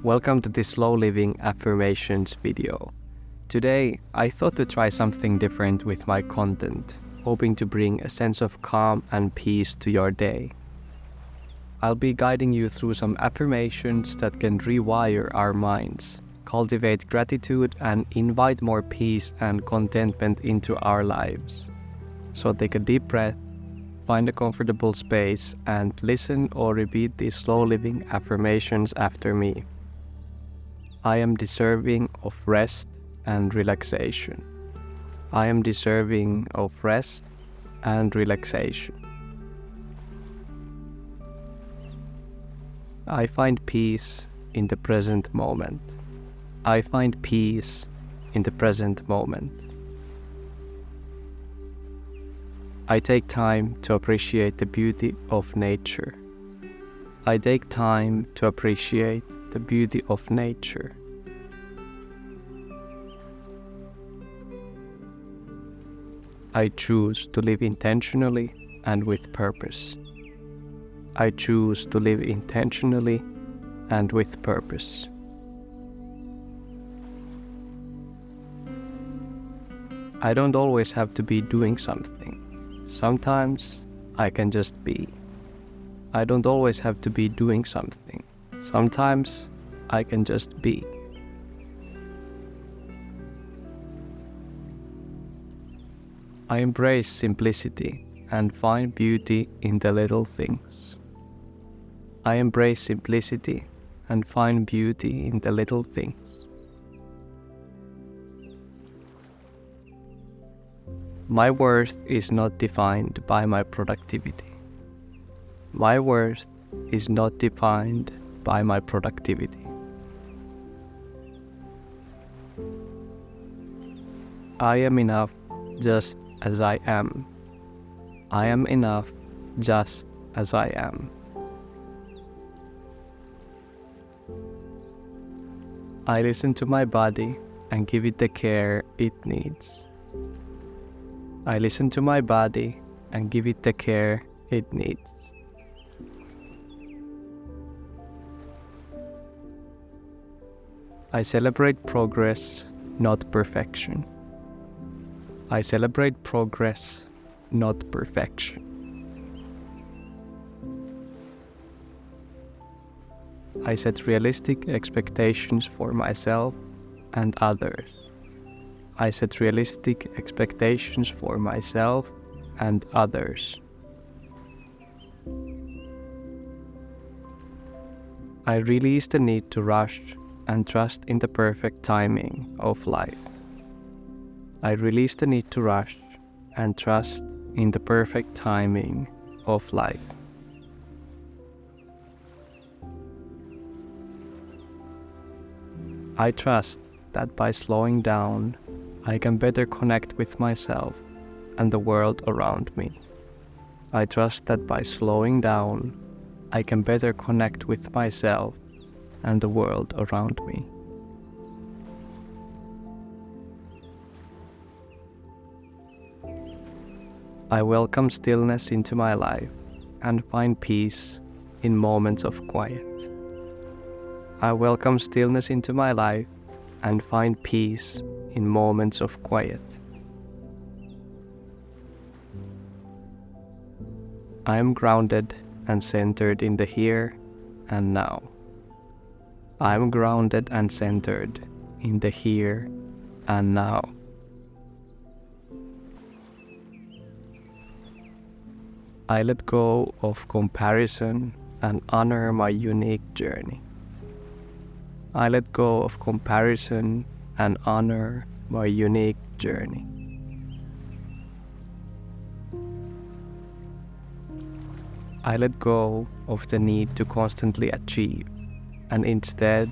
Welcome to this slow living affirmations video. Today, I thought to try something different with my content, hoping to bring a sense of calm and peace to your day. I'll be guiding you through some affirmations that can rewire our minds, cultivate gratitude, and invite more peace and contentment into our lives. So take a deep breath, find a comfortable space, and listen or repeat these slow living affirmations after me. I am deserving of rest and relaxation. I am deserving of rest and relaxation. I find peace in the present moment. I find peace in the present moment. I take time to appreciate the beauty of nature. I take time to appreciate the beauty of nature. I choose to live intentionally and with purpose. I choose to live intentionally and with purpose. I don't always have to be doing something. Sometimes I can just be. I don't always have to be doing something. Sometimes I can just be. I embrace simplicity and find beauty in the little things. I embrace simplicity and find beauty in the little things. My worth is not defined by my productivity. My worth is not defined by my productivity. I am enough just as I am. I am enough just as I am. I listen to my body and give it the care it needs. I listen to my body and give it the care it needs. I celebrate progress, not perfection. I celebrate progress, not perfection. I set realistic expectations for myself and others. I set realistic expectations for myself and others. I release the need to rush and trust in the perfect timing of life. I release the need to rush and trust in the perfect timing of life. I trust that by slowing down, I can better connect with myself and the world around me. I trust that by slowing down, I can better connect with myself and the world around me. I welcome stillness into my life and find peace in moments of quiet. I welcome stillness into my life and find peace in moments of quiet. I am grounded and centered in the here and now. I am grounded and centered in the here and now. I let go of comparison and honor my unique journey. I let go of comparison and honor my unique journey. I let go of the need to constantly achieve and instead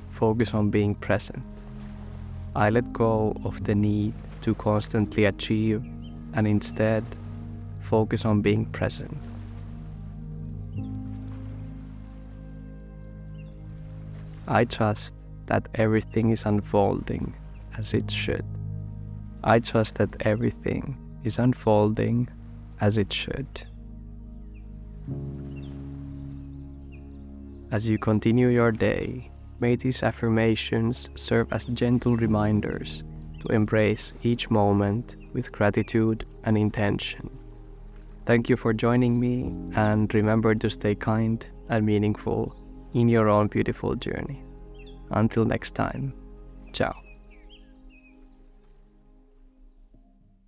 focus on being present. I let go of the need to constantly achieve and instead focus on being present. I trust that everything is unfolding as it should. I trust that everything is unfolding as it should. As you continue your day, May these affirmations serve as gentle reminders to embrace each moment with gratitude and intention. Thank you for joining me, and remember to stay kind and meaningful in your own beautiful journey. Until next time, ciao.